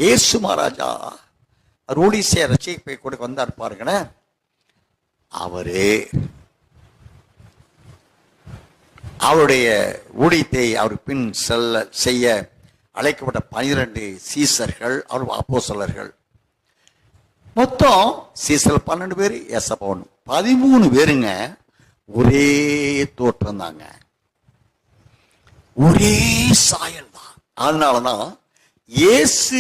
இயேசு மகாராஜா ரூடிசிய ரட்சிப்பை கொடுக்க வந்தார் பாருங்களேன். அவரு அவருடைய ஊழியத்தை அவர் பின் செய்ய அழைக்கப்பட்ட 12 சீசர்கள், அவர் அப்போஸ்தலர்கள். மொத்தம் சீசர்கள் 12 பேர், ஏசப்பா 13 பேருங்க. ஒரே தோற்றம் தாங்க, ஒரே சாயல் தான். அதனாலதான் இயேசு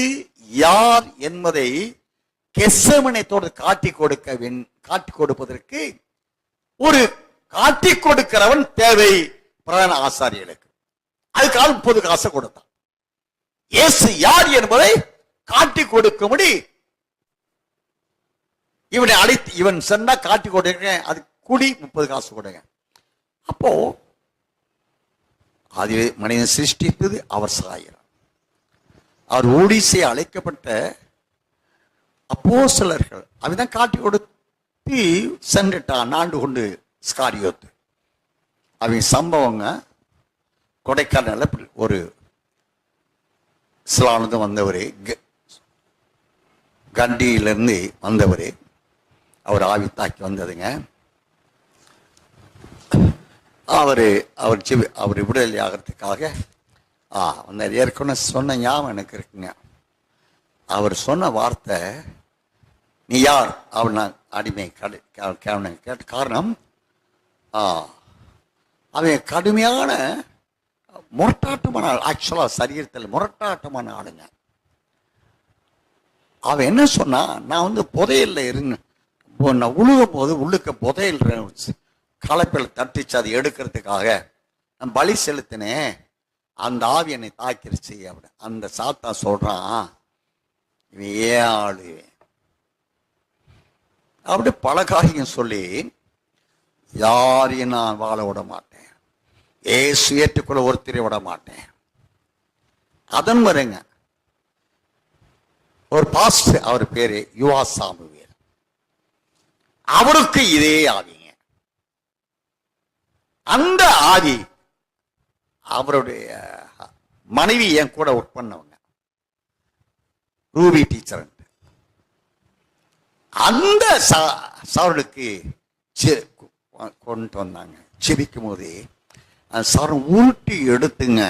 யார் என்பதை கெத்செமனே தோட்டத்தை காட்டி கொடுப்பதற்கு ஒரு காட்டி கொடுக்கிறவன் தேவை பிரதான ஆசாரியர்களுக்கு. அதுக்காக 30 காசை கொடுத்தான். இயேசு யார் என்பதை காட்டி கொடுக்கும்படி இவனை அழைத்து, இவன் சொன்னா காட்டி கொடுங்க, அது கூடி 30 காசு கொடுங்க. அப்போ அது மனிதன் சிருஷ்டித்தது அவர் சாயிரம். அவர் ஊழிசை அழைக்கப்பட்ட அப்போஸ்தலர்கள் அவன் காட்டி கொடுத்து சென்றுட்டான் ஆண்டு கொண்டு ஸ்காரியோத்து. அவங்க சம்பவங்க கொடைக்கானல ஒரு இஸ்லாமிலிருந்து வந்தவர், கண்டியிலிருந்து வந்தவர், அவர் ஆவி தாக்கி வந்ததுங்க. அவர் விடுதலை ஆகிறதுக்காக வந்தார். ஏற்கனவே சொன்ன ஞாபகம் எனக்கு இருக்குங்க. அவர் சொன்ன வார்த்தை, நீ யார்? அவன் நான் அடிமை கேட்ட காரணம், அவன் கடுமையான முரட்டாட்டமான ஆள். ஆக்சுவலா சரீரத்தில் முரட்டாட்டமான ஆளுங்க. அவன் என்ன சொன்னா, நான் புதையல்ல இருந்தேன், நான் உழுகும் போது உள்ளுக்க புதையல் கலப்பில் தட்டிச்சு அதை எடுக்கிறதுக்காக நான் பலி செலுத்தினேன், அந்த ஆவி என்னை தாக்கிருச்சு. அப்படி அந்த சாத்தா சொல்றான், இவன் ஏன் ஆளு அப்படி பல காரியம் சொல்லி யாரையும் நான் வாழ விட மாட்டேன், ஏசு ஏற்றுக்குள்ள ஒருத்தரை விட மாட்டேன். அதன் வருங்க ஒரு பாஸ்டர், அவர் பேரு யுவா சாமுவேல், அவருக்கு இதே ஆவிங்க. அந்த ஆவி அவருடைய மனைவி என் கூட ஒர்க் பண்ணவங்க, ரூபி டீச்சர். அந்த சாருக்கு கொண்டு வந்தாங்க. செபிக்கும் போதே அந்த சாரம் உருட்டி எடுத்துங்க,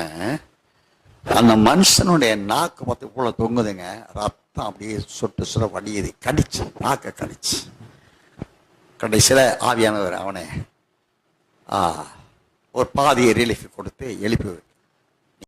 அந்த மனுஷனுடைய நாக்கு பார்த்து இவ்வளவு தொங்குதுங்க, ரத்தம் அப்படியே சொட்டு சுட வடியுது, கடிச்சு நாக்க கடிச்சு. கடைசியில் ஆவியானவர் அவனை ஒரு பாதியை ரிலீஃப் கொடுத்து எழுப்பி